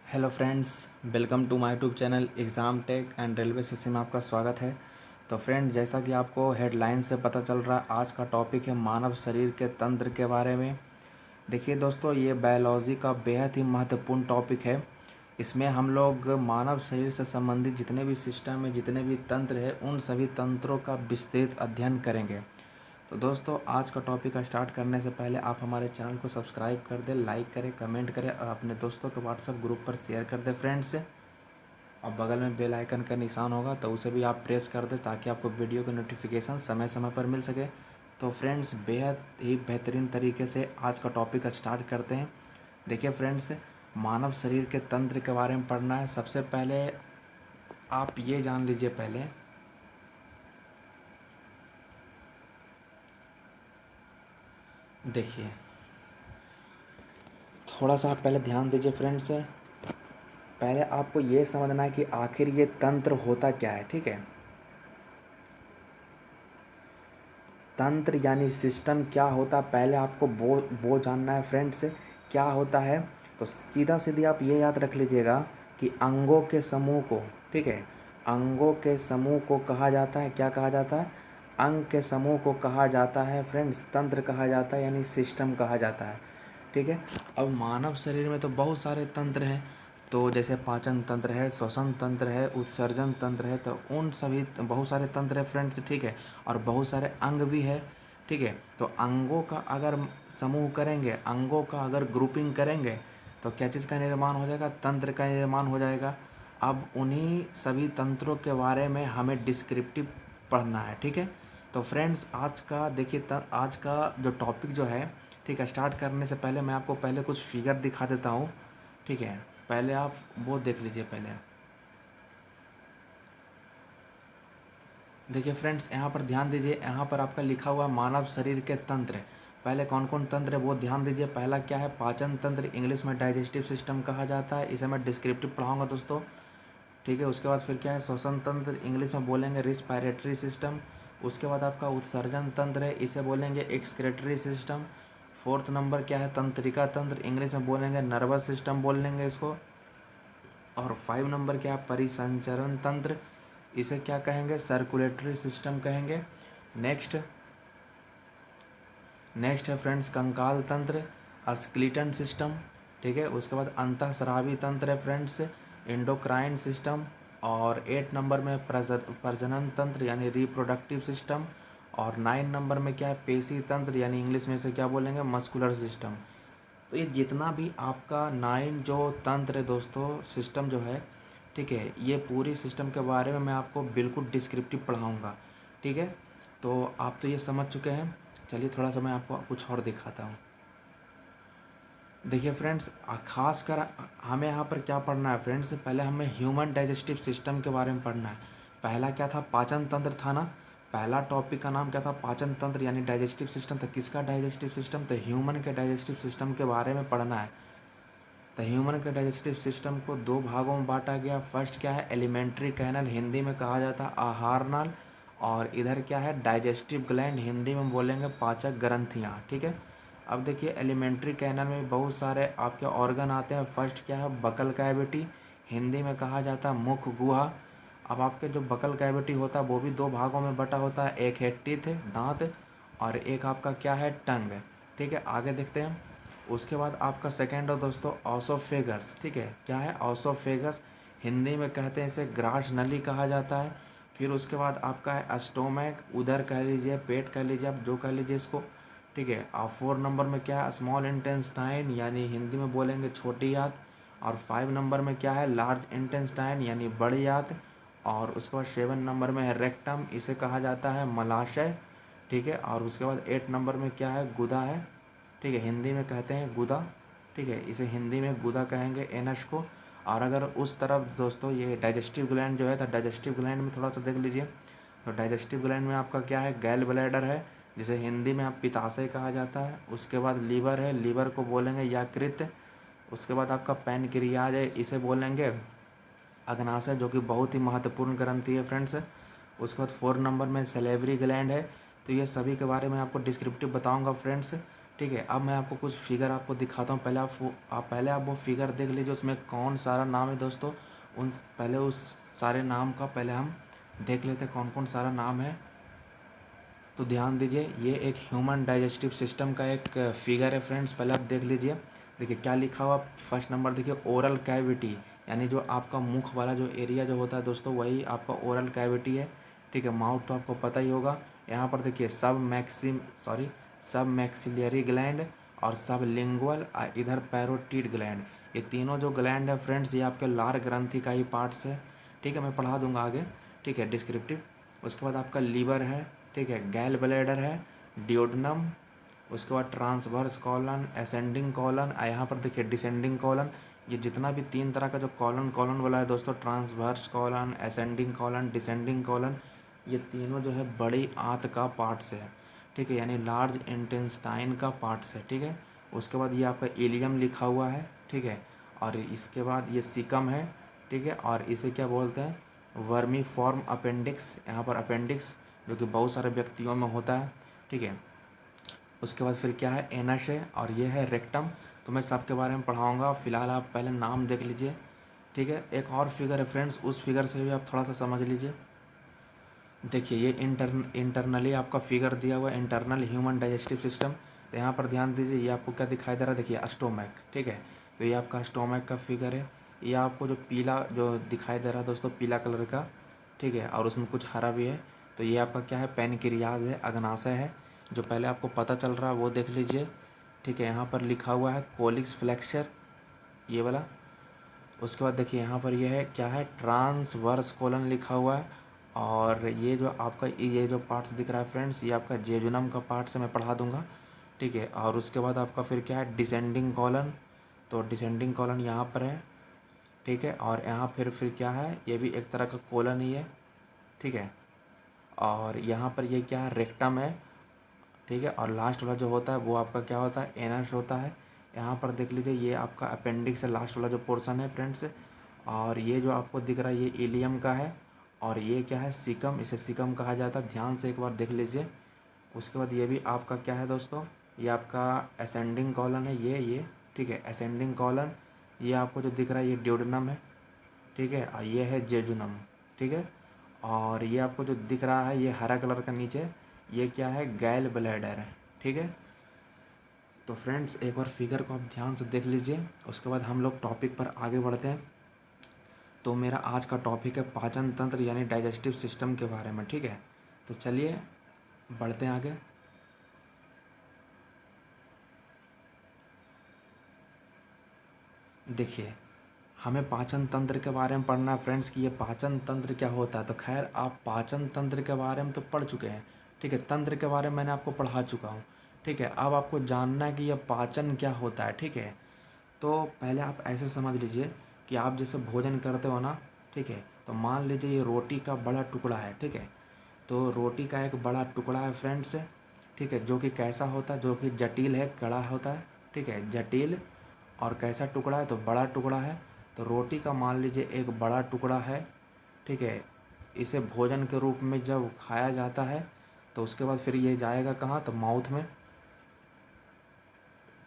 Hello friends, welcome to my YouTube channel exam tech and railway system में आपका स्वागत है। तो फ्रेंड्स, जैसा कि आपको हेडलाइन से पता चल रहा है, आज का टॉपिक है मानव शरीर के तंत्र के बारे में। देखिए दोस्तों, ये बायोलॉजी का बेहद ही महत्वपूर्ण टॉपिक है। इसमें हम लोग मानव शरीर से संबंधित जितने भी सिस्टम है, जितने भी तंत्र है, उन सभी तंत्रों का विस्तृत अध्ययन करेंगे। तो दोस्तों, आज का टॉपिक स्टार्ट करने से पहले आप हमारे चैनल को सब्सक्राइब कर दें, लाइक करें, कमेंट करें और अपने दोस्तों के व्हाट्सएप ग्रुप पर शेयर कर दें फ्रेंड्स। और बगल में बेल आइकन का निशान होगा तो उसे भी आप प्रेस कर दें ताकि आपको वीडियो की नोटिफिकेशन समय समय पर मिल सके। तो फ्रेंड्स, बेहद ही बेहतरीन तरीके से आज का टॉपिक स्टार्ट करते हैं। देखिए फ्रेंड्स, मानव शरीर के तंत्र के बारे में पढ़ना है। सबसे पहले आप ये जान लीजिए, पहले देखिए, थोड़ा सा आप पहले ध्यान दीजिए फ्रेंड्स। पहले आपको ये समझना है कि आखिर ये तंत्र होता क्या है। ठीक है, तंत्र यानी सिस्टम क्या होता, पहले आपको वो जानना है फ्रेंड्स क्या होता है। तो सीधा सीधी आप ये याद रख लीजिएगा कि अंगों के समूह को, ठीक है, अंगों के समूह को कहा जाता है, क्या कहा जाता है, अंग के समूह को कहा जाता है फ्रेंड्स, तंत्र कहा जाता है, यानी सिस्टम कहा जाता है। ठीक है। अब मानव शरीर में तो बहुत सारे तंत्र हैं। तो जैसे पाचन तंत्र है, श्वसन तंत्र है, उत्सर्जन तंत्र है, तो उन सभी बहुत सारे तंत्र है फ्रेंड्स। ठीक है, और बहुत सारे अंग भी है। ठीक है, तो अंगों का अगर समूह करेंगे, अंगों का अगर ग्रुपिंग करेंगे तो क्या चीज़ का निर्माण हो जाएगा, तंत्र का निर्माण हो जाएगा। अब उन्हीं सभी तंत्रों के बारे में हमें डिस्क्रिप्टिव पढ़ना है। ठीक है, तो फ्रेंड्स, आज का देखिए, आज का जो टॉपिक जो है, ठीक है, स्टार्ट करने से पहले मैं आपको पहले कुछ फिगर दिखा देता हूँ। ठीक है, पहले आप वो देख लीजिए। पहले देखिए फ्रेंड्स, यहाँ पर ध्यान दीजिए, यहाँ पर आपका लिखा हुआ मानव शरीर के तंत्र। पहले कौन कौन तंत्र है वो ध्यान दीजिए। पहला क्या है, पाचन तंत्र, इंग्लिश में डाइजेस्टिव सिस्टम कहा जाता है, इसे मैं डिस्क्रिप्टिव पढ़ाऊंगा दोस्तों। ठीक है, उसके बाद फिर क्या है, श्वसन तंत्र, इंग्लिश में बोलेंगे रिस्पायरेटरी सिस्टम। उसके बाद आपका उत्सर्जन तंत्र है, इसे बोलेंगे एक्सक्रेटरी सिस्टम। फोर्थ नंबर क्या है, तंत्रिका तंत्र, इंग्लिश में बोलेंगे नर्वस सिस्टम बोल लेंगे इसको। और 5 नंबर क्या है, परिसंचरण तंत्र, इसे क्या कहेंगे, सर्कुलेटरी सिस्टम कहेंगे। नेक्स्ट नेक्स्ट है फ्रेंड्स कंकाल तंत्र, स्क्लीटन सिस्टम। ठीक है, उसके बाद अंतःस्रावी तंत्र है फ्रेंड्स, एंडोक्राइन सिस्टम। और 8 नंबर में प्रजनन तंत्र यानी रिप्रोडक्टिव सिस्टम। और 9 नंबर में क्या है, पेशी तंत्र, यानी इंग्लिश में इसे क्या बोलेंगे, मस्कुलर सिस्टम। तो ये जितना भी आपका 9 जो तंत्र है दोस्तों, सिस्टम जो है, ठीक है, ये पूरी सिस्टम के बारे में मैं आपको बिल्कुल डिस्क्रिप्टिव पढ़ाऊँगा। ठीक है, तो आप तो ये समझ चुके हैं। चलिए थोड़ा सा मैं आपको कुछ और दिखाता हूँ। देखिए फ्रेंड्स, खास कर हमें यहाँ पर क्या पढ़ना है फ्रेंड्स, पहले हमें ह्यूमन डाइजेस्टिव सिस्टम के बारे में पढ़ना है। पहला क्या था, पाचन तंत्र था ना। पहला टॉपिक का नाम क्या था, पाचन तंत्र यानी डाइजेस्टिव सिस्टम। तो किसका डाइजेस्टिव सिस्टम, तो ह्यूमन के डाइजेस्टिव सिस्टम के बारे में पढ़ना है। तो ह्यूमन के डाइजेस्टिव सिस्टम को 2 भागों में बांटा गया। फर्स्ट क्या है, एलिमेंट्री कैनल, हिंदी में कहा जाता है आहार नाल। और इधर क्या है, डाइजेस्टिव ग्लैंड, हिंदी में बोलेंगे पाचक ग्रंथियाँ। ठीक है, अब देखिए एलिमेंट्री कैनल में बहुत सारे आपके ऑर्गन आते हैं। फर्स्ट क्या है, बकल कैविटी, हिंदी में कहा जाता है मुख गुहा। अब आपके जो बकल कैविटी होता है वो भी 2 भागों में बटा होता है, एक है टीथ, दांत, और एक आपका क्या है, टंग। ठीक है, आगे देखते हैं। उसके बाद आपका सेकेंड है दोस्तों ऑसोफेगस। ठीक है, क्या है, ऑसोफेगस, हिंदी में कहते हैं इसे ग्रास नली कहा जाता है। फिर उसके बाद आपका है स्टोमैक, उधर कह लीजिए, पेट कह लीजिए, आप जो कह लीजिए इसको। ठीक है, और 4 नंबर में क्या है, स्मॉल इंटेस्टाइन, यानी हिंदी में बोलेंगे छोटी आंत। और 5 नंबर में क्या है, लार्ज इंटेस्टाइन, यानी बड़ी आंत। और उसके बाद 7 नंबर में है रेक्टम, इसे कहा जाता है मलाशय। ठीक है, और उसके बाद 8 नंबर में क्या है, गुदा है। ठीक है, हिंदी में कहते हैं गुदा। ठीक है, इसे हिंदी में गुदा कहेंगे, एनस को। और अगर उस तरफ दोस्तों ये डाइजेस्टिव ग्लैंड जो है, तो डाइजेस्टिव ग्लैंड में थोड़ा सा देख लीजिए। तो डाइजेस्टिव ग्लैंड में आपका क्या है, गैल ब्लैडर है, जिसे हिंदी में आप पित्ताशय कहा जाता है। उसके बाद लीवर है, लीवर को बोलेंगे यकृत। उसके बाद आपका पैनक्रियाज है, इसे बोलेंगे अग्नाशय, जो कि बहुत ही महत्वपूर्ण ग्रंथि है फ्रेंड्स। उसके बाद 4 नंबर में सलेवरी ग्लैंड है। तो ये सभी के बारे में आपको डिस्क्रिप्टिव बताऊंगा फ्रेंड्स। ठीक है। अब मैं आपको कुछ फिगर आपको दिखाता हूँ। पहले आप वो फिगर देख लीजिए, उसमें कौन सारा नाम है दोस्तों। उन पहले उस सारे नाम का पहले हम देख लेते हैं कौन कौन सारा नाम है। तो ध्यान दीजिए, ये एक ह्यूमन डाइजेस्टिव सिस्टम का एक फिगर है फ्रेंड्स। पहले आप देख लीजिए, देखिए क्या लिखा हुआ। फर्स्ट नंबर देखिए ओरल कैविटी, यानी जो आपका मुख वाला जो एरिया जो होता है दोस्तों, वही आपका ओरल कैविटी है। ठीक है। माउथ तो आपको पता ही होगा। यहाँ पर देखिए सब मैक्सिलरी ग्लैंड और सब लिंगुअल, इधर पैरोटिड ग्लैंड। ये तीनों जो ग्लैंड है फ्रेंड्स, ये आपके लार ग्रंथि का ही पार्ट्स है। ठीक है, मैं पढ़ा दूंगा आगे। ठीक है, डिस्क्रिप्टिव। उसके बाद आपका लीवर है। ठीक है, गैल ब्लैडर है, डियोडनम, उसके बाद ट्रांसवर्स कॉलन, असेंडिंग कॉलन, यहाँ पर देखिए डिसेंडिंग कॉलन। ये जितना भी तीन तरह का जो कॉलन कॉलन वाला है दोस्तों, transverse colon, ascending colon, descending colon, ये तीनों जो है बड़ी आंत का पार्ट्स है। ठीक है, यानी लार्ज इंटेस्टाइन का पार्ट्स है। ठीक है। उसके बाद ये आपका इलियम लिखा हुआ है। ठीक है। और इसके बाद ये सिकम है। ठीक है। और इसे क्या बोलते हैं, वर्मी फॉर्म अपेंडिक्स। यहाँ पर अपेंडिक्स जो कि बहुत सारे व्यक्तियों में होता है। ठीक है। उसके बाद फिर क्या है, एनस है, और ये है रेक्टम। तो मैं सबके बारे में पढ़ाऊँगा, फिलहाल आप पहले नाम देख लीजिए। ठीक है। एक और फिगर है फ्रेंड्स, उस फिगर से भी आप थोड़ा सा समझ लीजिए। देखिए ये इंटरनली आपका फिगर दिया हुआ है, इंटरनल ह्यूमन डाइजेस्टिव सिस्टम। तो यहाँ पर ध्यान दीजिए, ये आपको क्या दिखाई दे रहा है, देखिए स्टोमैक। ठीक है। तो ये आपका स्टोमैक का फिगर है। ये आपको जो पीला जो दिखाई दे रहा है दोस्तों, पीला कलर का। ठीक है। और उसमें कुछ हरा भी है। तो ये आपका क्या है, पैनक्रियाज है, अग्नाशय है। जो पहले आपको पता चल रहा है वो देख लीजिए। ठीक है। यहाँ पर लिखा हुआ है कोलिक्स फ्लेक्सर, ये वाला। उसके बाद देखिए यहाँ पर ये है क्या है, ट्रांसवर्स कोलन लिखा हुआ है। और ये जो आपका ये जो पार्ट्स दिख रहा है फ्रेंड्स, ये आपका जेजुनम का पार्ट्स है, मैं पढ़ा दूंगा। ठीक है। और उसके बाद आपका फिर क्या है, डिसेंडिंग कॉलन। तो डिसेंडिंग कॉलन यहाँ पर है। ठीक है। और यहाँ फिर क्या है, ये भी एक तरह का कोलन ही है। ठीक है। और यहाँ पर ये क्या है, रेक्टम है। ठीक है। और लास्ट वाला जो होता है वो आपका क्या होता है, एनस होता है। यहाँ पर देख लीजिए, ये आपका अपेंडिक्स है, लास्ट वाला जो पोर्शन है फ्रेंड्स। और ये जो आपको दिख रहा है, ये इलियम का है। और ये क्या है, सिकम, इसे सिकम कहा जाता है। ध्यान से एक बार देख लीजिए। उसके बाद ये भी आपका क्या है दोस्तों, ये आपका असेंडिंग कॉलन है, ये। ठीक है, असेंडिंग कॉलन। ये आपको जो दिख रहा है, ये ड्यूडेनम है। ठीक है। और ये है जेजुनम। ठीक है। और ये आपको जो दिख रहा है, ये हरा कलर का नीचे, ये क्या है, गैल ब्लैडर है। ठीक है। तो फ्रेंड्स एक बार फिगर को आप ध्यान से देख लीजिए, उसके बाद हम लोग टॉपिक पर आगे बढ़ते हैं। तो मेरा आज का टॉपिक है पाचन तंत्र यानी डाइजेस्टिव सिस्टम के बारे में। ठीक है। तो चलिए बढ़ते हैं आगे। देखिए, हमें पाचन तंत्र के बारे में पढ़ना है फ्रेंड्स कि ये पाचन तंत्र क्या होता है। तो खैर आप पाचन तंत्र के बारे में तो पढ़ चुके हैं। ठीक है, तंत्र के बारे में मैंने आपको पढ़ा चुका हूँ। ठीक है। अब आपको जानना है कि यह पाचन क्या होता है। ठीक है। तो पहले आप ऐसे समझ लीजिए कि आप जैसे भोजन करते हो ना, ठीक है, तो मान लीजिए ये रोटी का बड़ा टुकड़ा है। ठीक है। तो रोटी का एक बड़ा टुकड़ा है फ्रेंड्स। ठीक है, जो कि कैसा होता है, जो कि जटिल है, कड़ा होता है। ठीक है, जटिल। और कैसा टुकड़ा है, तो बड़ा टुकड़ा है। तो रोटी का मान लीजिए एक बड़ा टुकड़ा है। ठीक है। इसे भोजन के रूप में जब खाया जाता है तो उसके बाद फिर ये जाएगा कहाँ, तो माउथ में।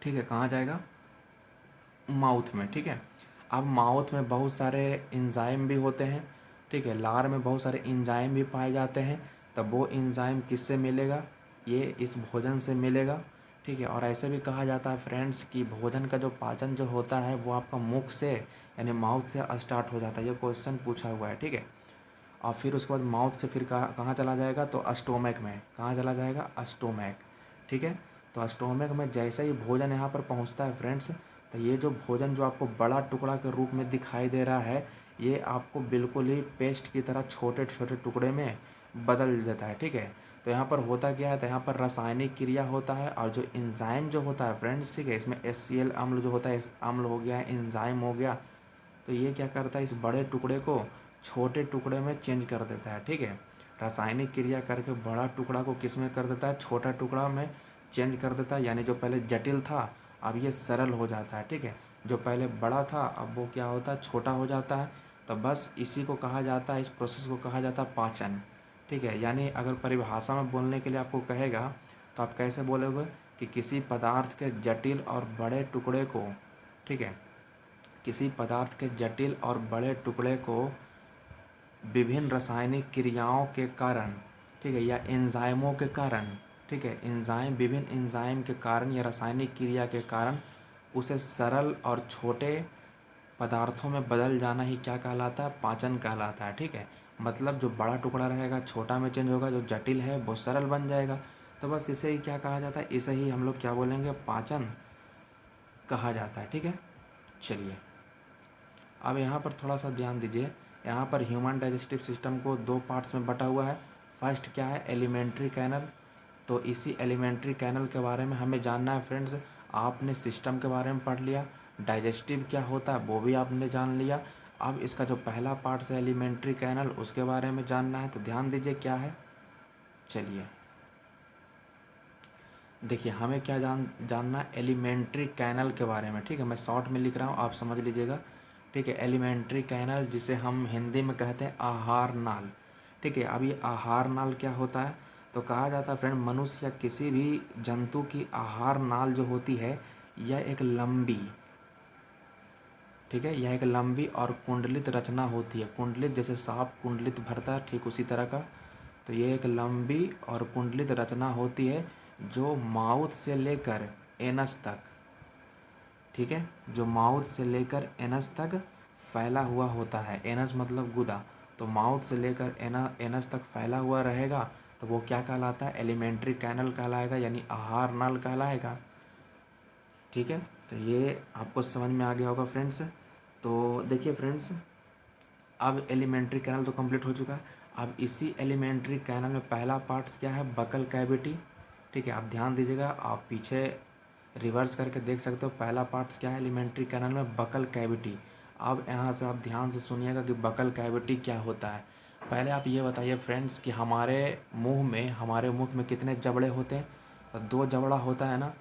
ठीक है, कहाँ जाएगा, माउथ में। ठीक है। अब माउथ में बहुत सारे एंजाइम भी होते हैं। ठीक है, लार में बहुत सारे एंजाइम भी पाए जाते हैं। तब वो एंजाइम किससे मिलेगा, ये इस भोजन से मिलेगा। ठीक है। और ऐसे भी कहा जाता है फ्रेंड्स कि भोजन का जो पाचन जो होता है वो आपका मुख से यानी माउथ से स्टार्ट हो जाता है। ये क्वेश्चन पूछा हुआ है। ठीक है। और फिर उसके बाद माउथ से फिर कहाँ चला जाएगा, तो स्टोमैक में। कहाँ चला जाएगा, स्टोमैक। ठीक है। तो स्टोमैक में जैसे ही भोजन यहाँ पर पहुँचता है फ्रेंड्स, तो ये जो भोजन जो आपको बड़ा टुकड़ा के रूप में दिखाई दे रहा है, ये आपको बिल्कुल ही पेस्ट की तरह छोटे छोटे टुकड़े में बदल देता है। ठीक है। तो यहाँ पर होता क्या है, तो यहाँ पर रासायनिक क्रिया होता है। और जो एंजाइम जो होता है फ्रेंड्स, ठीक है, इसमें HCl अम्ल जो होता है, अम्ल हो गया, एंजाइम हो गया, तो ये क्या करता है, इस बड़े टुकड़े को छोटे टुकड़े में चेंज कर देता है। ठीक है, रासायनिक क्रिया करके बड़ा टुकड़ा को किस में कर देता है, छोटा टुकड़ा में चेंज कर देता है। यानी जो पहले जटिल था अब ये सरल हो जाता है। ठीक है, जो पहले बड़ा था अब वो क्या होता है, छोटा हो जाता है। तो बस इसी को कहा जाता है, इस प्रोसेस को कहा जाता है पाचन। ठीक है, यानी अगर परिभाषा में बोलने के लिए आपको कहेगा तो आप कैसे बोलोगे कि किसी पदार्थ के जटिल और बड़े टुकड़े को, ठीक है, किसी पदार्थ के जटिल और बड़े टुकड़े को विभिन्न रासायनिक क्रियाओं के कारण, ठीक है, या एंजाइमों के कारण, ठीक है, एंजाइम, विभिन्न एंजाइम के कारण या रासायनिक क्रिया के कारण उसे सरल और छोटे पदार्थों में बदल जाना ही क्या कहलाता है? पाचन कहलाता है। ठीक है, मतलब जो बड़ा टुकड़ा रहेगा छोटा में चेंज होगा, जो जटिल है वो सरल बन जाएगा। तो बस इसे ही क्या कहा जाता है? इसे ही हम लोग क्या बोलेंगे? पाचन कहा जाता है। ठीक है, चलिए अब यहाँ पर थोड़ा सा ध्यान दीजिए। यहाँ पर ह्यूमन डाइजेस्टिव सिस्टम को दो पार्ट्स में बटा हुआ है। फर्स्ट क्या है? Alimentary canal. तो इसी एलिमेंट्री कैनल के बारे में हमें जानना है फ्रेंड्स। आपने सिस्टम के बारे में पढ़ लिया, डाइजेस्टिव क्या होता है वो भी आपने जान लिया। अब इसका जो पहला पार्ट है एलिमेंट्री कैनल, उसके बारे में जानना है। तो ध्यान दीजिए क्या है। चलिए देखिए, हमें क्या जानना है? एलिमेंट्री कैनल के बारे में। ठीक है, मैं शॉर्ट में लिख रहा हूँ, आप समझ लीजिएगा। ठीक है, एलिमेंट्री कैनल जिसे हम हिंदी में कहते हैं आहार नाल। ठीक है, अब ये आहार नाल क्या होता है? तो कहा जाता है फ्रेंड, मनुष्य या किसी भी जंतु की आहार नाल जो होती है, यह एक लंबी, ठीक है, यह एक लंबी और कुंडलित रचना होती है। कुंडलित जैसे सांप कुंडलित भरता है, ठीक उसी तरह का। तो ये एक लंबी और कुंडलित रचना होती है जो माउथ से लेकर एनस तक, ठीक है, जो माउथ से लेकर एनस तक फैला हुआ होता है। एनस मतलब गुदा। तो माउथ से लेकर एनस तक फैला हुआ रहेगा, तो वो क्या कहलाता है? एलिमेंट्री कैनल कहलाएगा, यानी आहार नाल कहलाएगा। ठीक है, तो ये आपको समझ में आ गया होगा फ्रेंड्स। तो देखिए फ्रेंड्स, अब एलिमेंट्री कैनल तो कंप्लीट हो चुका है। अब इसी एलिमेंट्री कैनल में पहला पार्ट क्या है? Buccal cavity. ठीक है, आप ध्यान दीजिएगा, आप पीछे रिवर्स करके देख सकते हो। पहला पार्ट्स क्या है एलिमेंट्री कैनल में? Buccal cavity. अब यहाँ से आप ध्यान से सुनिएगा कि बकल कैविटी क्या होता है। पहले आप ये बताइए फ्रेंड्स कि हमारे मुख में कितने जबड़े होते हैं? तो दो जबड़ा होता है ना।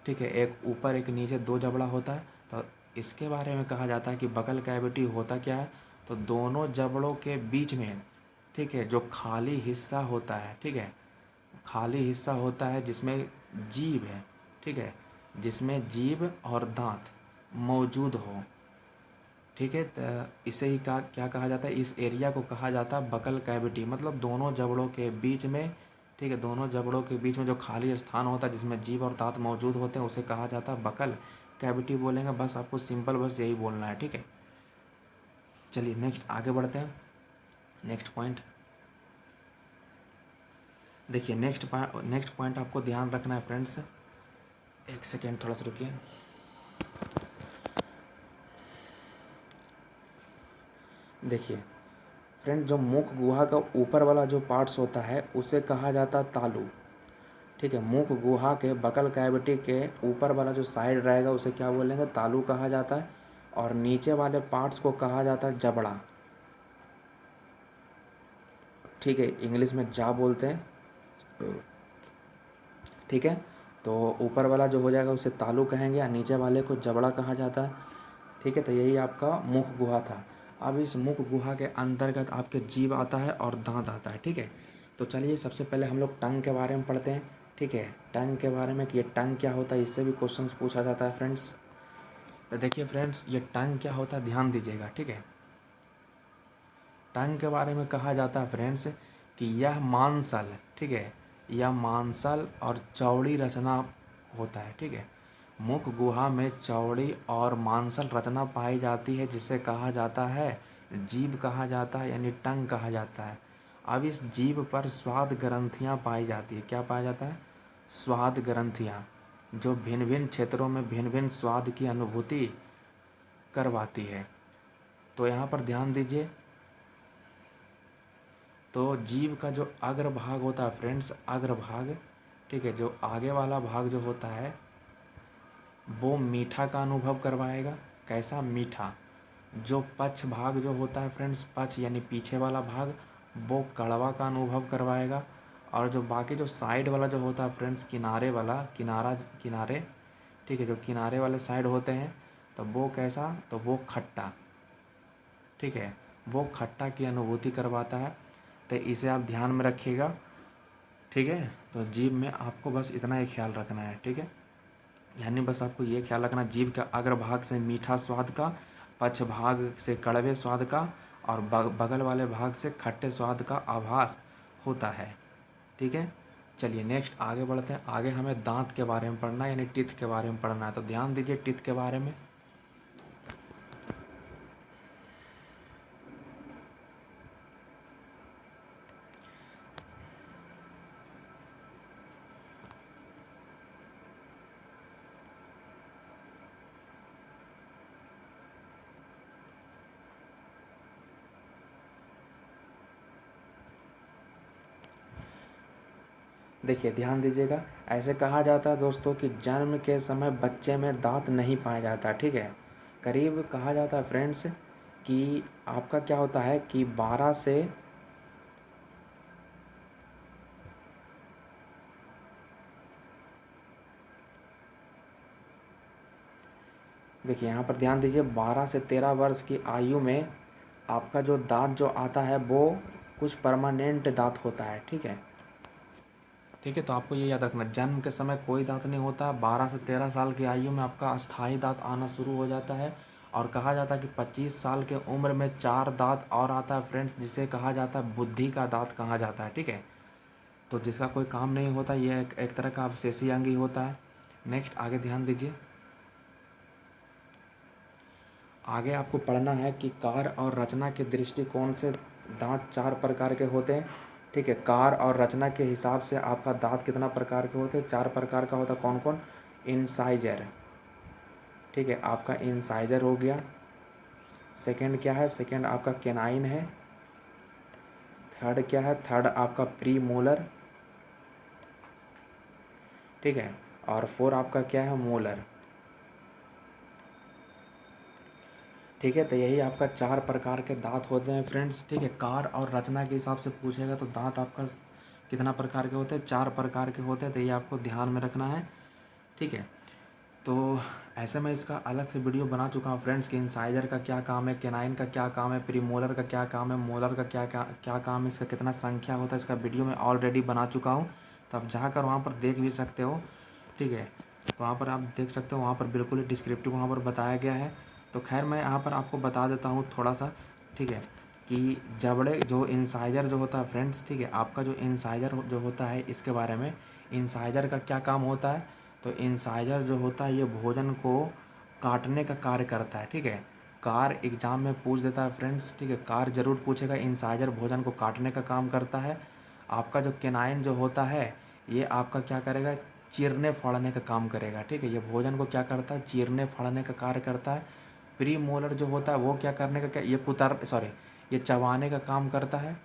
ठीक है, एक ऊपर एक नीचे, दो जबड़ा होता है। तो इसके बारे में कहा जाता है कि बकल कैविटी होता क्या है? तो दोनों जबड़ों के बीच में, ठीक है, जो खाली हिस्सा होता है, ठीक है, खाली हिस्सा होता है जिसमें जीभ है, ठीक है, जिसमें जीभ और दांत मौजूद हो। ठीक है, तो इसे ही क्या कहा जाता है? इस एरिया को कहा जाता है बकल कैविटी। मतलब दोनों जबड़ों के बीच में, ठीक है, दोनों जबड़ों के बीच में जो खाली स्थान होता है जिसमें जीभ और दांत मौजूद होते हैं, उसे कहा जाता है बकल कैविटी बोलेंगे। बस आपको सिंपल बस यही बोलना है। ठीक है, चलिए नेक्स्ट आगे बढ़ते हैं। नेक्स्ट पॉइंट देखिए, नेक्स्ट पॉइंट आपको ध्यान रखना है फ्रेंड्स। एक सेकेंड, थोड़ा सा रुकिए। देखिए फ्रेंड, जो मुख गुहा का ऊपर वाला जो पार्ट्स होता है उसे कहा जाता है तालू। ठीक है, मुख गुहा के बकल कैविटी के ऊपर वाला जो साइड रहेगा उसे क्या बोलेंगे? तालू कहा जाता है। और नीचे वाले पार्ट्स को कहा जाता है जबड़ा। ठीक है, इंग्लिश में जा बोलते हैं। ठीक है, तो ऊपर वाला जो हो जाएगा उसे तालू कहेंगे और नीचे वाले को जबड़ा कहा जाता है। ठीक है, तो यही आपका मुख गुहा था। अब इस मुख गुहा के अंतर्गत आपके जीभ आता है और दांत आता है। ठीक है, तो चलिए सबसे पहले हम लोग टंग के बारे में पढ़ते हैं। ठीक है, टंग के बारे में कि ये टंग क्या होता है, इससे भी क्वेश्चंस पूछा जाता है फ्रेंड्स। तो देखिए फ्रेंड्स, ये टंग क्या होता है ध्यान दीजिएगा। ठीक है, टंग के बारे में कहा जाता है फ्रेंड्स कि यह मांसल, ठीक है, यह मांसल और चौड़ी रचना होता है। ठीक है, मुख गुहा में चौड़ी और मांसल रचना पाई जाती है जिसे कहा जाता है जीभ कहा जाता है, यानी टंग कहा जाता है। अब इस जीभ पर स्वाद ग्रंथियाँ पाई जाती है। क्या पाया जाता है? स्वाद ग्रंथियाँ, जो भिन्न भिन्न क्षेत्रों में भिन्न भिन्न स्वाद की अनुभूति करवाती है। तो यहाँ पर ध्यान दीजिए, तो जीभ का जो अग्रभाग होता है फ्रेंड्स, अग्रभाग, ठीक है, जो आगे वाला भाग जो होता है वो मीठा का अनुभव करवाएगा। कैसा? मीठा। जो पक्ष भाग जो होता है फ्रेंड्स, पक्ष यानी पीछे वाला भाग, वो कड़वा का अनुभव करवाएगा। और जो बाकी जो साइड वाला जो होता है फ्रेंड्स, किनारे वाला, किनारे, ठीक है, जो किनारे वाले साइड होते हैं, तो वो कैसा? तो वो खट्टा। ठीक है, वो खट्टा की अनुभूति करवाता है। तो इसे आप ध्यान में रखिएगा। ठीक है, तो जीभ में आपको बस इतना ही ख्याल रखना है, ठीक है। यानी बस आपको ये ख्याल रखना, जीभ का अग्र भाग से मीठा स्वाद का, पक्ष भाग से कड़वे स्वाद का और बगल वाले भाग से खट्टे स्वाद का आभास होता है, ठीक है। चलिए नेक्स्ट आगे बढ़ते हैं। आगे हमें दांत के बारे में पढ़ना है, यानी टीथ के बारे में पढ़ना है। तो ध्यान दीजिए टीथ के बारे में। देखिए ध्यान दीजिएगा, ऐसे कहा जाता है दोस्तों कि जन्म के समय बच्चे में दांत नहीं पाया जाता, ठीक है। करीब कहा जाता है फ्रेंड्स कि आपका क्या होता है कि 12 से देखिए यहाँ पर ध्यान दीजिए, 12 से 13 वर्ष की आयु में आपका जो दांत जो आता है वो कुछ परमानेंट दांत होता है, ठीक है। ठीक है, तो आपको ये याद रखना, जन्म के समय कोई दांत नहीं होता, 12 से 13 साल की आयु में आपका अस्थायी दांत आना शुरू हो जाता है। और कहा जाता है कि 25 साल के उम्र में 4 दांत और आता है फ्रेंड्स, जिसे कहा जाता है बुद्धि का दांत कहा जाता है, ठीक है। तो जिसका कोई काम नहीं होता, ये एक तरह का अवशेषी अंग ही होता है। नेक्स्ट आगे ध्यान दीजिए, आगे आपको पढ़ना है कि कार और रचना के दृष्टिकोण से दांत 4 प्रकार के होते हैं, ठीक है। कार और रचना के हिसाब से आपका दांत कितना प्रकार के होते हैं, 4 प्रकार का होता है। कौन कौन? इंसाइजर, ठीक है, आपका इंसाइजर हो गया। सेकंड क्या है? सेकंड आपका केनाइन है। थर्ड क्या है? थर्ड आपका प्री मोलर, ठीक है। और फोर आपका क्या है? मोलर, ठीक है। तो यही आपका 4 प्रकार के दांत होते हैं फ्रेंड्स, ठीक है। कार और रचना के हिसाब से पूछेगा तो दांत आपका कितना प्रकार के होते हैं? 4 प्रकार के होते हैं। तो ये आपको ध्यान में रखना है, ठीक है। तो ऐसे मैं इसका अलग से वीडियो बना चुका हूँ फ्रेंड्स कि इंसाइजर का क्या काम है, केनाइन का क्या काम है, प्रीमोलर का क्या काम है, मोलर का क्या काम है, इसका कितना संख्या होता है, इसका वीडियो मैं ऑलरेडी बना चुका हूँ। तो आप जाकर वहाँ पर देख भी सकते हो, ठीक है। तो वहाँ पर आप देख सकते हो, वहाँ पर बिल्कुल ही डिस्क्रिप्टिव वहाँ पर बताया गया है। तो खैर मैं यहाँ पर आपको बता देता हूँ थोड़ा सा, ठीक है, कि जबड़े जो इंसाइजर जो होता है फ्रेंड्स, ठीक है, आपका जो इंसाइजर जो होता है इसके बारे में, इंसाइजर का क्या काम होता है। तो इंसाइजर जो होता है ये भोजन को काटने का कार्य करता है, ठीक है। कार एग्जाम में पूछ देता है फ्रेंड्स, ठीक है, कार जरूर पूछेगा। इंसाइजर भोजन को काटने का काम करता है। आपका जो केनाइन जो होता है ये आपका क्या करेगा? चीरने फाड़ने का काम करेगा, ठीक है। ये भोजन को क्या करता है? चीरने फाड़ने का कार्य करता है। प्री मोलर जो होता है वो क्या करने का क्या ये ये चबाने का काम करता है,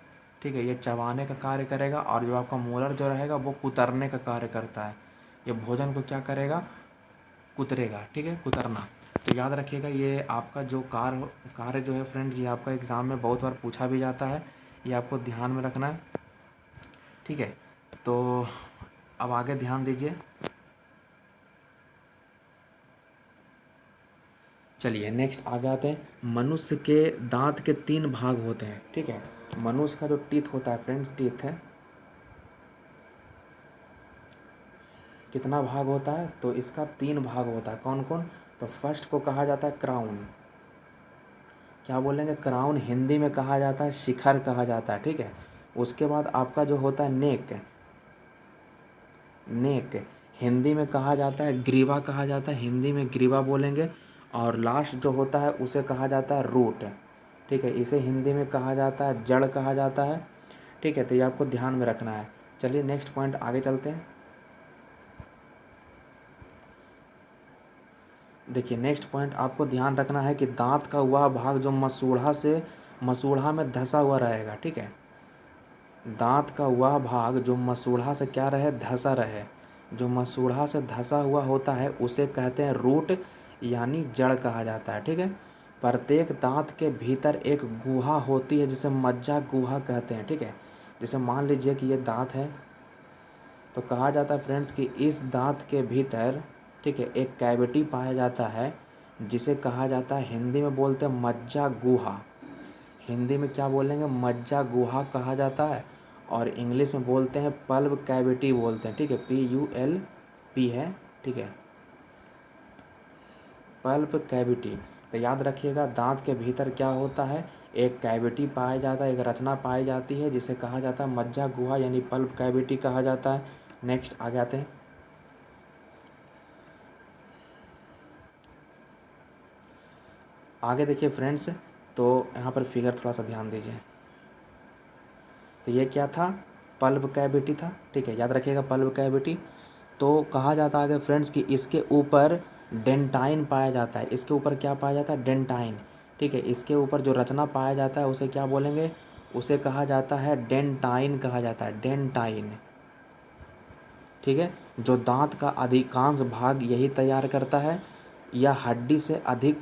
ठीक है, ये चबाने का कार्य करेगा। और जो आपका मोलर जो रहेगा वो कुतरने का कार्य करता है। ये भोजन को क्या करेगा? कुतरेगा, ठीक है, कुतरना। तो याद रखिएगा ये आपका जो कार्य जो है फ्रेंड्स, ये आपका एग्ज़ाम में बहुत बार पूछा भी जाता है, ये आपको ध्यान में रखना है, ठीक है। तो अब आगे ध्यान दीजिए। चलिए नेक्स्ट आगे आते हैं। मनुष्य के दांत के 3 भाग होते हैं, ठीक है। मनुष्य का जो टीथ होता है फ्रेंड्स, टीथ है, कितना भाग होता है? तो इसका 3 भाग होता है। कौन कौन? तो फर्स्ट को कहा जाता है क्राउन, क्या बोलेंगे? क्राउन हिंदी में कहा जाता है शिखर कहा जाता है, ठीक है। उसके बाद आपका जो होता है नेक, नेक हिंदी में कहा जाता है ग्रीवा कहा जाता है, हिंदी में ग्रीवा बोलेंगे। और लास्ट जो होता है उसे कहा जाता है रूट, ठीक है, इसे हिंदी में कहा जाता है जड़ कहा जाता है, ठीक है। तो ये आपको ध्यान में रखना है। चलिए नेक्स्ट पॉइंट आगे चलते हैं। देखिए नेक्स्ट पॉइंट आपको ध्यान रखना है कि दांत का वह भाग जो मसूड़ा में धंसा हुआ रहेगा, ठीक है। दांत का वह भाग जो मसूड़ा से क्या रहे? धंसा रहे। जो मसूड़ा से धंसा हुआ होता है उसे कहते हैं रूट, यानी जड़ कहा जाता है, ठीक है। प्रत्येक दांत के भीतर एक गुहा होती है जिसे मज्जा गुहा कहते हैं, ठीक है। जैसे मान लीजिए कि ये दांत है, तो कहा जाता है फ्रेंड्स कि इस दांत के भीतर, ठीक है, एक कैविटी पाया जाता है जिसे कहा जाता है, हिंदी में बोलते हैं मज्जा गुहा। हिंदी में क्या बोलेंगे? मज्जा गुहा कहा जाता है। और इंग्लिश में बोलते हैं पल्ब कैविटी बोलते हैं, ठीक है, PULP है, ठीक है, पल्प कैविटी। तो याद रखिएगा दांत के भीतर क्या होता है, एक कैविटी पाया जाता है, एक रचना पाई जाती है जिसे कहा जाता है मज्जा गुहा यानी पल्प कैविटी कहा जाता है। नेक्स्ट आगे आते हैं। आगे देखिए फ्रेंड्स, तो यहाँ पर फिगर थोड़ा सा ध्यान दीजिए। तो ये क्या था, पल्प कैविटी था, ठीक है, याद रखिएगा पल्प कैविटी। तो कहा जाता है फ्रेंड्स कि इसके ऊपर डेंटाइन पाया जाता है। इसके ऊपर क्या पाया जाता है, डेंटाइन, ठीक है। इसके ऊपर जो रचना पाया जाता है उसे क्या बोलेंगे, उसे कहा जाता है डेंटाइन कहा जाता है, डेंटाइन, ठीक है। जो दांत का अधिकांश भाग यही तैयार करता है। यह हड्डी से अधिक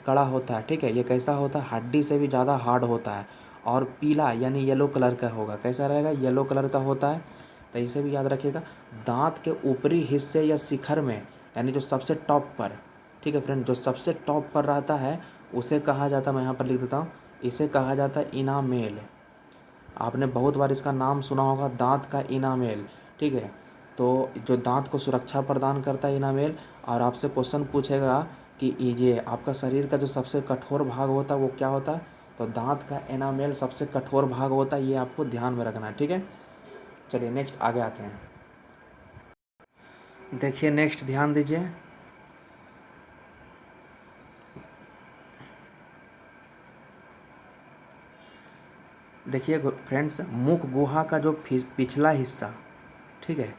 कड़ा होता है, ठीक है। ये कैसा होता है, हड्डी से भी ज़्यादा हार्ड होता है और पीला यानी येलो कलर का होगा। कैसा रहेगा, येलो कलर का होता है। तो इसे भी याद रखिएगा। दांत के ऊपरी हिस्से या शिखर में यानी जो सबसे टॉप पर, ठीक है फ्रेंड, जो सबसे टॉप पर रहता है उसे कहा जाता है, मैं यहाँ पर लिख देता हूँ, इसे कहा जाता है इनामेल। आपने बहुत बार इसका नाम सुना होगा, दांत का इनामेल, ठीक है। तो जो दांत को सुरक्षा प्रदान करता है इनामेल। और आपसे क्वेश्चन पूछेगा कि ये आपका शरीर का जो सबसे कठोर भाग होता है वो क्या होता है, तो दांत का एनामेल सबसे कठोर भाग होता है, ये आपको ध्यान में रखना है, ठीक है। चलिए नेक्स्ट आगे आते हैं। देखिए नेक्स्ट ध्यान दीजिए। देखिए फ्रेंड्स, मुख गुहा का जो पिछला हिस्सा, ठीक है,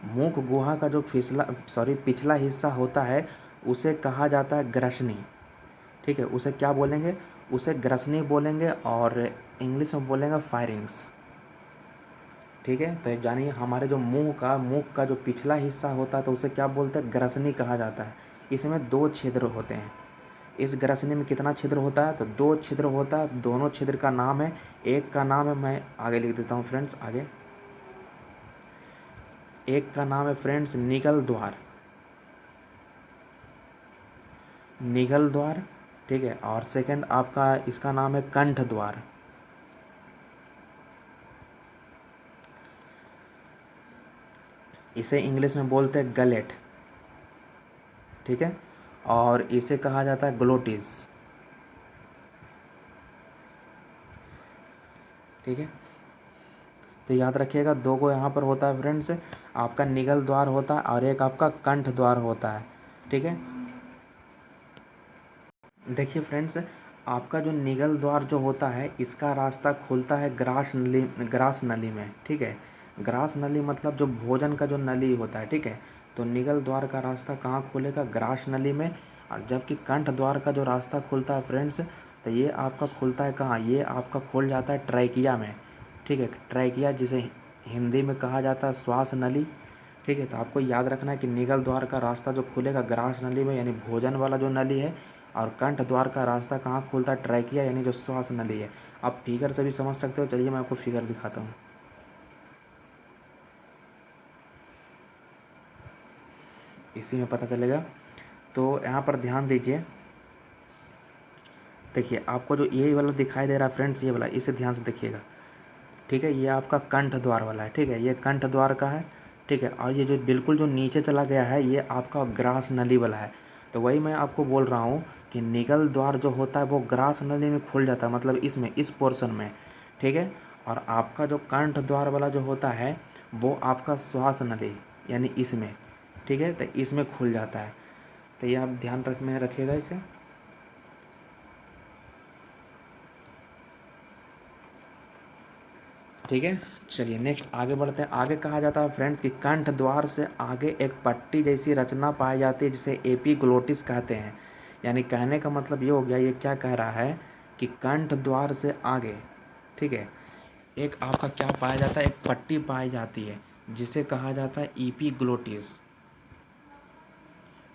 मुख गुहा का जो पिछला हिस्सा होता है उसे कहा जाता है ग्रसनी, ठीक है। उसे क्या बोलेंगे, उसे ग्रसनी बोलेंगे और इंग्लिश में बोलेंगे फायरिंग्स, ठीक है। तो यानी हमारे जो मुंह का जो पिछला हिस्सा होता है तो उसे क्या बोलते हैं, ग्रसनी कहा जाता है। इसमें 2 छिद्र होते हैं। इस ग्रसनी में कितना छिद्र होता है, तो 2 छिद्र होता है। दोनों छिद्र का नाम है, एक का नाम है, मैं आगे लिख देता हूँ फ्रेंड्स आगे। एक का नाम है फ्रेंड्स निगल द्वार, निगल द्वार, ठीक है। और सेकंड आपका इसका नाम है कंठ द्वार। इसे इंग्लिश में बोलते हैं गलेट, ठीक है। और इसे कहा जाता है ग्लोटिस, ठीक है। तो याद रखिएगा 2 को यहाँ पर होता है फ्रेंड्स, आपका निगल द्वार होता है और एक आपका कंठ द्वार होता है, ठीक है। देखिए फ्रेंड्स, आपका जो निगल द्वार जो होता है इसका रास्ता खुलता है ग्रास नली में, ठीक है। ग्रास नली मतलब जो भोजन का जो नली होता है, ठीक है। तो निगल द्वार का रास्ता कहाँ खुलेगा, ग्रास नली में। और जबकि कंठ द्वार का जो रास्ता खुलता है फ्रेंड्स, तो ये आपका खुलता है कहाँ, ये आपका खुल जाता है ट्रैकिया में, ठीक है। ट्रैकिया जिसे हिंदी में कहा जाता है श्वास नली, ठीक है। तो आपको याद रखना है कि निगल द्वार का रास्ता जो खुलेगा ग्रास नली में यानी भोजन वाला जो नली है, और कंठ द्वार का रास्ता कहाँ खुलता है, ट्रैकिया यानी जो श्वास नली है। आप फिगर से भी समझ सकते हो, चलिए मैं आपको फिगर दिखाता हूँ। इसी में पता चलेगा। तो यहाँ पर ध्यान दीजिए। देखिए आपको जो ये वाला दिखाई दे रहा है फ्रेंड्स, ये वाला, इसे ध्यान से देखिएगा, ठीक है। ये आपका कंठ द्वार वाला है, ठीक है, ये कंठ द्वार का है, ठीक है। और ये जो बिल्कुल जो नीचे चला गया है ये आपका ग्रास नली वाला है। तो वही मैं आपको बोल रहा हूँ कि निगल द्वार जो होता है वो ग्रास नली में खुल जाता है, मतलब इसमें, इस पोर्शन में, ठीक है। और आपका जो कंठ द्वार वाला जो होता है वो आपका श्वास नली यानी इसमें, ठीक है, तो इसमें खुल जाता है। तो ये आप ध्यान में रखिएगा इसे। ठीक है, चलिए नेक्स्ट आगे बढ़ते हैं। आगे कहा जाता है फ्रेंड्स कि कंठ द्वार से आगे एक पट्टी जैसी रचना पाई जाती है जिसे एपिग्लोटिस कहते हैं। यानी कहने का मतलब ये हो गया, ये क्या कह रहा है कि कंठ द्वार से आगे, ठीक है, एक आपका क्या पाया जाता है, एक पट्टी पाई जाती है जिसे कहा जाता है एपिग्लोटिस,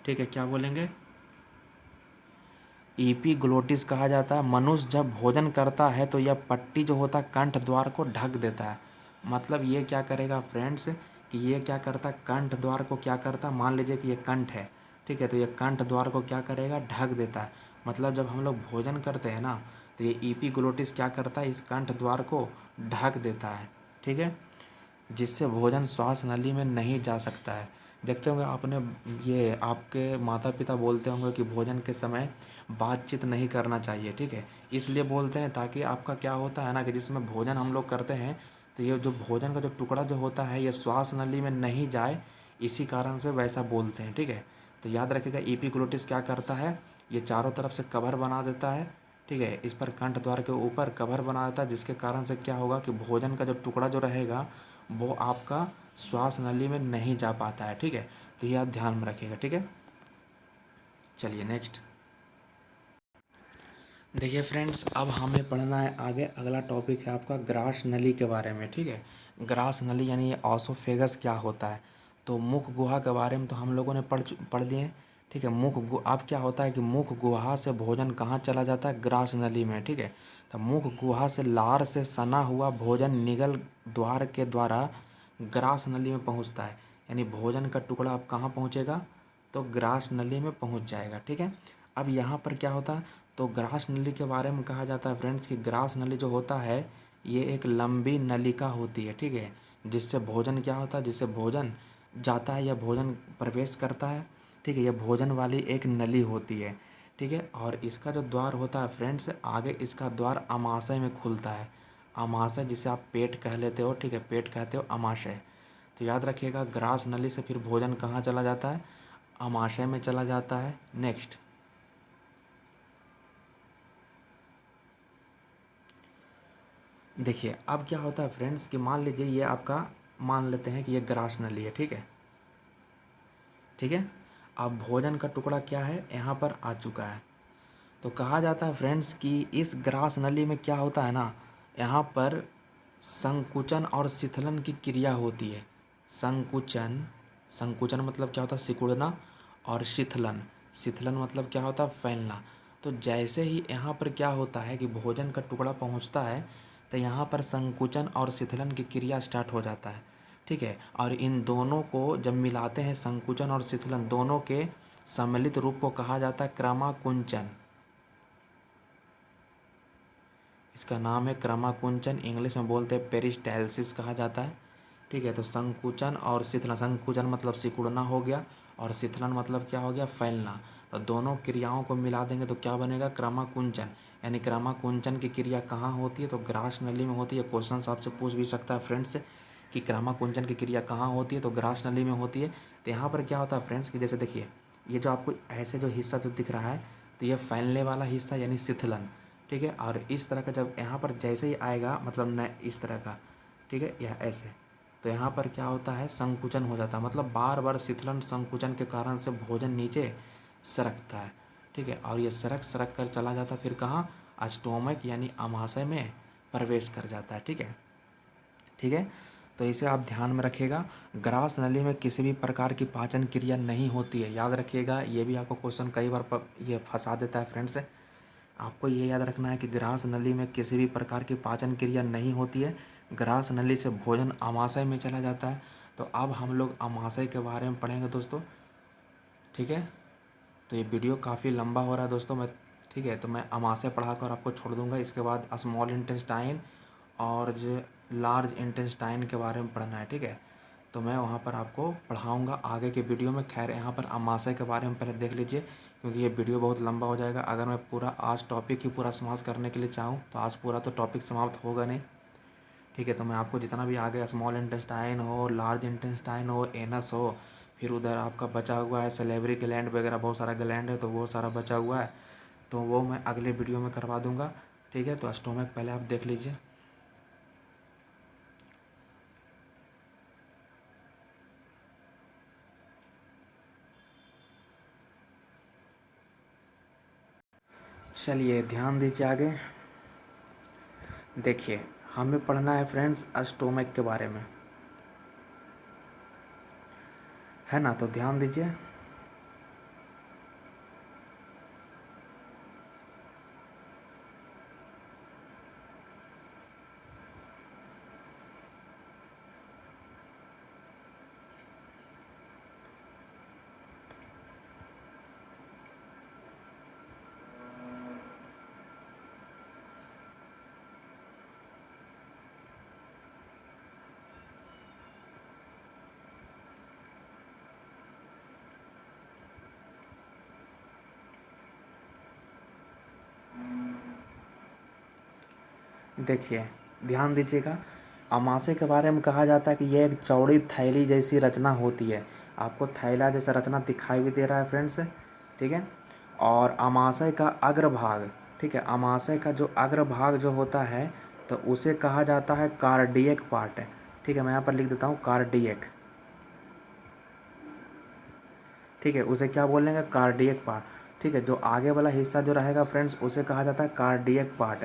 ठीक है। क्या बोलेंगे, एपिग्लोटिस कहा जाता है। मनुष्य जब भोजन करता है तो यह पट्टी जो होता है कंठ द्वार को ढक देता है। मतलब ये क्या करेगा फ्रेंड्स कि ये क्या करता है, कंठ द्वार को क्या करता है, मान लीजिए कि ये कंठ है, ठीक है, तो ये कंठ द्वार को क्या करेगा, ढक देता है। मतलब जब हम लोग भोजन करते हैं ना, तो ये एपिग्लोटिस क्या करता है, इस कंठ द्वार को ढक देता है, ठीक है, जिससे भोजन श्वास नली में नहीं जा सकता है। देखते होंगे आपने, ये आपके माता पिता बोलते होंगे कि भोजन के समय बातचीत नहीं करना चाहिए, ठीक है। इसलिए बोलते हैं ताकि आपका क्या होता है ना, कि जिसमें भोजन हम लोग करते हैं तो ये जो भोजन का जो टुकड़ा जो होता है ये श्वास नली में नहीं जाए, इसी कारण से वैसा बोलते हैं, ठीक है। तो याद रखिएगा, एपिग्लोटिस क्या करता है, ये चारों तरफ से कवर बना देता है, ठीक है। इस पर कंठ द्वार के ऊपर कवर बना देता है, जिसके कारण से क्या होगा कि भोजन का जो टुकड़ा जो रहेगा वो आपका श्वास नली में नहीं जा पाता है, ठीक है। तो ये आप ध्यान में रखिएगा, ठीक है। चलिए नेक्स्ट देखिए फ्रेंड्स, अब हमें पढ़ना है आगे। अगला टॉपिक है आपका ग्रास नली के बारे में, ठीक है। ग्रास नली यानी ये ऑसोफेगस क्या होता है। तो मुख गुहा के बारे में तो हम लोगों ने पढ़ लिए, ठीक है। अब क्या होता है कि मुख गुहा से भोजन कहाँ चला जाता है, ग्रास नली में, ठीक है। तो मुख गुहा से लार से सना हुआ भोजन निगल द्वार के द्वारा ग्रास नली में पहुँचता है। यानी भोजन का टुकड़ा अब कहाँ पहुँचेगा, तो ग्रास नली में पहुँच जाएगा, ठीक है। अब यहाँ पर क्या होता है, तो ग्रास नली के बारे में कहा जाता है फ्रेंड्स कि ग्रास नली जो होता है ये एक लंबी नलिका होती है, ठीक है। जिससे भोजन क्या होता है, जिससे भोजन जाता है या भोजन प्रवेश करता है, ठीक है। यह भोजन वाली एक नली होती है, ठीक है। और इसका जो द्वार होता है फ्रेंड्स, आगे इसका द्वार अमाशय में खुलता है। अमाशय जिसे आप पेट कह लेते हो, ठीक है, पेट कहते हो अमाशय। तो याद रखिएगा, ग्रास नली से फिर भोजन कहाँ चला जाता है, अमाशय में चला जाता है। नेक्स्ट देखिए, अब क्या होता है फ्रेंड्स कि मान लीजिए ये आपका, मान लेते हैं कि ये ग्रास नली है, ठीक है, ठीक है। अब भोजन का टुकड़ा क्या है, यहाँ पर आ चुका है। तो कहा जाता है फ्रेंड्स कि इस ग्रास नली में क्या होता है ना, यहाँ पर संकुचन और शिथिलन की क्रिया होती है। संकुचन, संकुचन मतलब क्या होता है, सिकुड़ना, और शिथिलन, शिथिलन मतलब क्या होता है, फैलना। तो जैसे ही यहाँ पर क्या होता है कि भोजन का टुकड़ा पहुँचता है, तो यहाँ पर संकुचन और शिथिलन की क्रिया स्टार्ट हो जाता है, ठीक है। और इन दोनों को जब मिलाते हैं, संकुचन और शिथिलन दोनों के सम्मिलित रूप को कहा जाता है क्रमाकुंचन। इसका नाम है क्रमाकुंचन, इंग्लिश में बोलते हैं पेरिस्टाल्सिस कहा जाता है, ठीक है। तो संकुचन और शिथिलन, संकुचन मतलब सिकुड़ना हो गया, और शिथिलन मतलब क्या हो गया, फैलना। तो दोनों क्रियाओं को मिला देंगे तो क्या बनेगा, क्रमाकुंचन। यानी क्रमाकुंचन की क्रिया कहाँ होती है, तो ग्रास नली में होती है। क्वेश्चन आपसे पूछ भी सकता है फ्रेंड्स कि क्रमाकुंचन की क्रिया कहाँ होती है, तो ग्रास नली में होती है। तो यहाँ पर क्या होता है फ्रेंड्स कि जैसे देखिए, ये जो आपको ऐसे जो हिस्सा जो दिख रहा है, तो ये फैलने वाला हिस्सा यानी शिथिलन, ठीक है। और इस तरह का जब यहाँ पर जैसे ही आएगा, मतलब न इस तरह का, ठीक है, या ऐसे, तो यहाँ पर क्या होता है, संकुचन हो जाता है। मतलब बार बार शिथिलन संकुचन के कारण से भोजन नीचे सरकता है, ठीक है। और ये सरक सरक कर चला जाता है फिर कहाँ, स्टोमक यानी अमाशय में प्रवेश कर जाता है, ठीक है, ठीक है। तो इसे आप ध्यान में रखिएगा। ग्रास नली में किसी भी प्रकार की पाचन क्रिया नहीं होती है, याद रखिएगा। ये भी आपको क्वेश्चन कई बार ये फंसा देता है फ्रेंड्स। आपको ये याद रखना है कि ग्रास नली में किसी भी प्रकार की पाचन क्रिया नहीं होती है। ग्रास नली से भोजन अमाशय में चला जाता है। तो अब हम लोग अमाशय के बारे में पढ़ेंगे दोस्तों, ठीक है। तो ये वीडियो काफ़ी लंबा हो रहा है दोस्तों, मैं, ठीक है, तो मैं अमाशय पढ़ाकर आपको छोड़ दूंगा। इसके बाद स्मॉल इंटेस्टाइन और जो लार्ज इंटेस्टाइन के बारे में पढ़ना है, ठीक है। तो मैं वहाँ पर आपको पढ़ाऊँगा आगे के वीडियो में। खैर यहाँ पर अमाशय के बारे में पहले देख लीजिए, क्योंकि ये वीडियो बहुत लंबा हो जाएगा। अगर मैं पूरा आज टॉपिक ही पूरा समाप्त करने के लिए चाहूँ तो आज पूरा तो टॉपिक समाप्त होगा नहीं, ठीक है। तो मैं आपको जितना भी आगे स्मॉल इंटेस्टाइन हो, लार्ज इंटेस्टाइन हो, एनस हो, फिर उधर आपका बचा हुआ है सलेवरी ग्लैंड वगैरह, बहुत सारा ग्लैंड है, तो वो सारा बचा हुआ है, तो वो मैं अगले वीडियो में करवा दूँगा, ठीक है। तो स्टोमक पहले आप देख लीजिए। चलिए ध्यान दीजिए आगे। देखिए, हमें पढ़ना है फ्रेंड्स स्टोमक के बारे में, है ना। तो ध्यान दीजिए। देखिए, ध्यान दीजिएगा, अमाशय के बारे में कहा जाता है कि यह एक चौड़ी थैली जैसी रचना होती है। आपको थैला जैसा रचना दिखाई भी दे रहा है फ्रेंड्स, ठीक है। और अमाशय का अग्रभाग, ठीक है, अमाशय का जो अग्रभाग जो होता है तो उसे कहा जाता है कार्डियक पार्ट, ठीक है। मैं यहाँ पर लिख देता हूँ कार्डियक, ठीक है, उसे क्या बोलेंगे, कार्डियक पार्ट, ठीक है। जो आगे वाला हिस्सा जो रहेगा फ्रेंड्स उसे कहा जाता है कार्डियक पार्ट।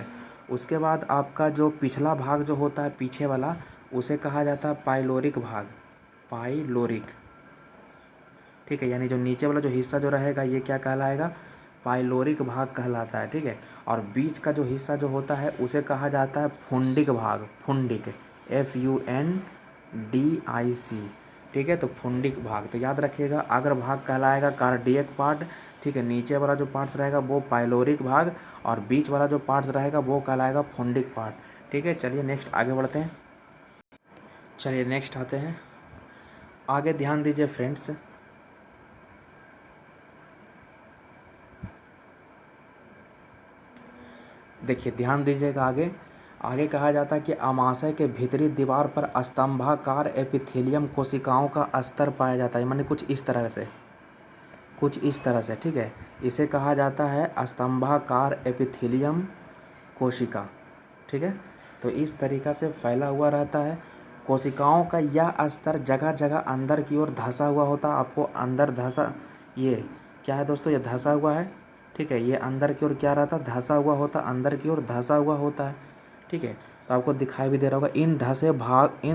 उसके बाद आपका जो पिछला भाग जो होता है पीछे वाला उसे कहा जाता है पाइलोरिक भाग, पाइलोरिक, ठीक है। यानी जो नीचे वाला जो हिस्सा जो रहेगा ये क्या कहलाएगा, पाइलोरिक भाग कहलाता है, ठीक है। और बीच का जो हिस्सा जो होता है उसे कहा जाता है फुंडिक भाग, फुंडिक, FUNDIC, ठीक है। तो फुंडिक भाग, तो याद रखिएगा अग्र भाग कहलाएगा कार्डियक पार्ट, ठीक है। नीचे वाला जो पार्ट्स रहेगा वो पाइलोरिक भाग और बीच वाला जो पार्ट्स रहेगा वो कहलाएगा फुंडिक पार्ट, ठीक है। चलिए नेक्स्ट आगे बढ़ते हैं। चलिए नेक्स्ट आते हैं, आगे ध्यान दीजिए फ्रेंड्स। देखिए ध्यान दीजिएगा, आगे आगे कहा जाता है कि अमाशय के भीतरी दीवार पर स्तंभाकार एपिथेलियम कोशिकाओं का स्तर पाया जाता है, माने कुछ इस तरह से, कुछ इस तरह से, ठीक है। इसे कहा जाता है स्तंभाकार एपिथेलियम कोशिका, ठीक है। तो इस तरीक़ा से फैला हुआ रहता है। कोशिकाओं का यह स्तर जगह जगह अंदर की ओर धंसा हुआ होता है। आपको अंदर धंसा, ये क्या है दोस्तों, ये धंसा हुआ है, ठीक है। ये अंदर की ओर क्या रहता है, धंसा हुआ होता, अंदर की ओर धंसा हुआ होता है, ठीक है। तो आपको दिखाई भी दे रहा होगा, इन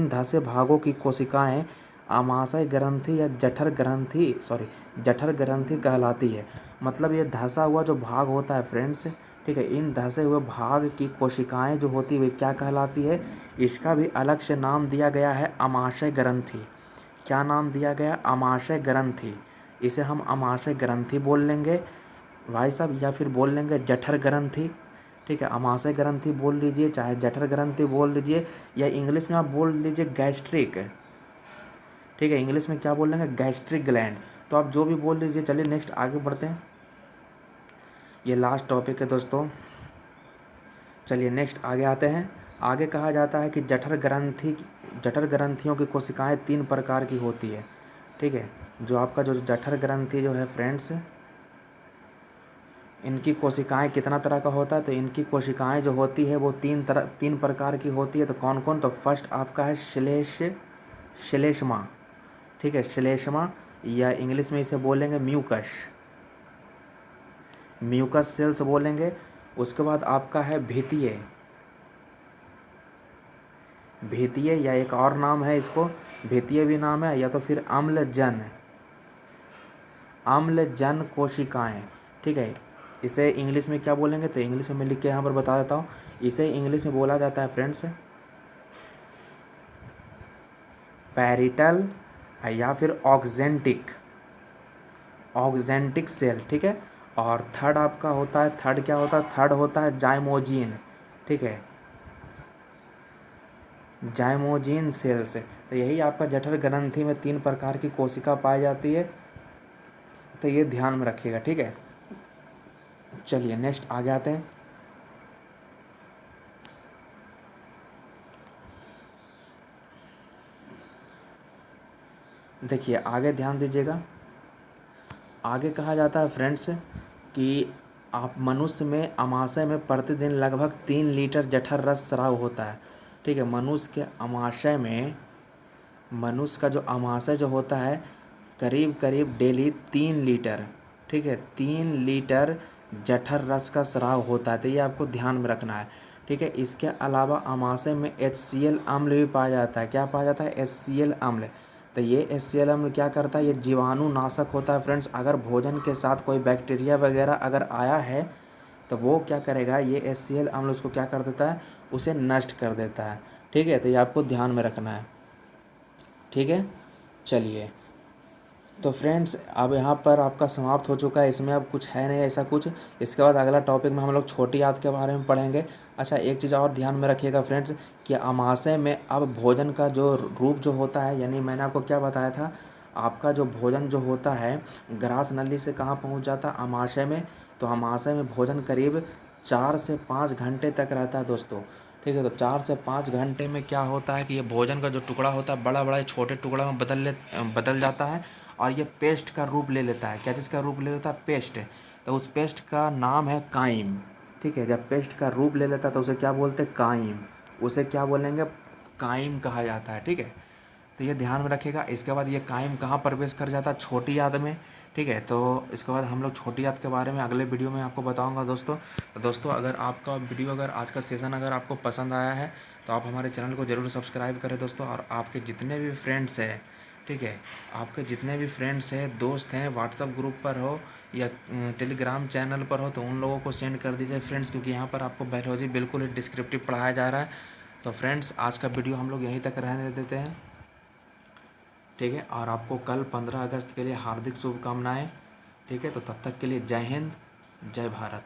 धंसे भागों की कोशिकाएं आमाशय ग्रंथि या जठर ग्रंथि कहलाती है। मतलब ये धंसा हुआ जो भाग होता है फ्रेंड्स, ठीक है, इन धंसे हुए भाग की कोशिकाएं जो होती है क्या कहलाती है, इसका भी अलग से नाम दिया गया है अमाशय ग्रंथि। क्या नाम दिया गया, अमाशय ग्रंथि। इसे हम अमाशय ग्रंथि बोल लेंगे भाई साहब, या फिर बोल लेंगे जठर ग्रंथि, ठीक है। अमाशय ग्रंथि बोल लीजिए, चाहे जठर ग्रंथि बोल लीजिए, या इंग्लिश में आप बोल लीजिए गैस्ट्रिक, ठीक है। इंग्लिश में क्या बोल लेंगे, गैस्ट्रिक ग्लैंड। तो आप जो भी बोल लीजिए। चलिए नेक्स्ट आगे बढ़ते हैं, ये लास्ट टॉपिक है दोस्तों। चलिए नेक्स्ट आगे आते हैं। आगे कहा जाता है कि जठर ग्रंथियों की कोशिकाएं 3 प्रकार की होती है, ठीक है। जो आपका जो जठर ग्रंथि जो है फ्रेंड्स, इनकी कोशिकाएं कितना तरह का होता है, तो इनकी कोशिकाएं जो होती है वो 3 प्रकार की होती है। तो कौन कौन, तो फर्स्ट आपका है श्लेष्मा, ठीक है, श्लेष्मा, या इंग्लिश में इसे बोलेंगे म्यूकस सेल्स बोलेंगे। उसके बाद आपका है भित्तीय, या एक और नाम है इसको, भित्तीय भी नाम है, या तो फिर अम्लजन कोशिकाएं, ठीक है। इसे इंग्लिश में क्या बोलेंगे, तो इंग्लिश में मैं लिख के यहाँ पर बता देता हूँ। इसे इंग्लिश में बोला जाता है फ्रेंड्स पैरिटल या फिर ऑक्जेंटिक सेल, ठीक है। और थर्ड आपका होता है, थर्ड होता है जाइमोजीन, ठीक है, जाइमोजीन सेल्स। तो यही आपका जठर ग्रंथि में 3 प्रकार की कोशिका पाई जाती है, तो ये ध्यान में रखिएगा, ठीक है। चलिए नेक्स्ट आगे आते हैं। देखिए आगे ध्यान दीजिएगा, आगे कहा जाता है फ्रेंड्स कि आप मनुष्य में अमाशय में प्रतिदिन लगभग 3 लीटर जठर रस स्राव होता है, ठीक है। मनुष्य का जो अमाशय जो होता है करीब करीब डेली 3 लीटर, ठीक है, 3 लीटर जठर रस का स्राव होता है। तो ये आपको ध्यान में रखना है, ठीक है। इसके अलावा अमाशय में HCl अम्ल भी पाया जाता है। क्या पाया जाता है, HCl अम्ल। तो ये HCl अम्ल क्या करता है, ये जीवाणु नाशक होता है फ्रेंड्स। अगर भोजन के साथ कोई बैक्टीरिया वगैरह अगर आया है तो वो क्या करेगा, ये HCl अम्ल उसको क्या कर देता है, उसे नष्ट कर देता है, ठीक है। तो ये आपको ध्यान में रखना है, ठीक है। चलिए तो फ्रेंड्स अब यहाँ पर आपका समाप्त हो चुका है, इसमें अब कुछ है नहीं ऐसा कुछ। इसके बाद अगला टॉपिक में हम लोग छोटी आंत के बारे में पढ़ेंगे। अच्छा एक चीज़ और ध्यान में रखिएगा फ्रेंड्स कि अमाशय में अब भोजन का जो रूप जो होता है, यानी मैंने आपको क्या बताया था, आपका जो भोजन जो होता है ग्रास नली से कहाँ पहुँच जाता है, अमाशय में। तो अमाशय में भोजन करीब 4 से 5 घंटे तक रहता है दोस्तों, ठीक है। तो 4 से 5 घंटे में क्या होता है कि ये भोजन का जो टुकड़ा होता है बड़ा बड़ा छोटे टुकड़ा में बदल जाता है और ये पेस्ट का रूप ले लेता है। क्या चीज़ का रूप ले लेता है? पेस्ट। तो उस पेस्ट का नाम है काइम। ठीक है, जब पेस्ट का रूप ले लेता है तो उसे क्या बोलते हैं? काइम। उसे क्या बोलेंगे? काइम कहा जाता है। ठीक है, तो ये ध्यान में रखिएगा। इसके बाद ये काइम कहाँ प्रवेश कर जाता है? छोटी आंत में। ठीक है, तो इसके बाद हम लोग छोटी आंत के बारे में अगले वीडियो में आपको बताऊंगा दोस्तों। तो दोस्तों अगर आपका वीडियो, अगर आज का सेशन अगर आपको पसंद आया है तो आप हमारे चैनल को ज़रूर सब्सक्राइब करें दोस्तों। और आपके जितने भी फ्रेंड्स हैं, ठीक है, आपके जितने भी फ्रेंड्स हैं, दोस्त हैं, व्हाट्सअप ग्रुप पर हो या टेलीग्राम चैनल पर हो तो उन लोगों को सेंड कर दीजिए फ्रेंड्स, क्योंकि यहाँ पर आपको बायोलॉजी बिल्कुल ही डिस्क्रिप्टिव पढ़ाया जा रहा है। तो फ्रेंड्स आज का वीडियो हम लोग यहीं तक रहने देते हैं। ठीक है, और आपको कल 15 अगस्त के लिए हार्दिक शुभकामनाएं। ठीक है, तो तब तक के लिए जय हिंद, जय भारत।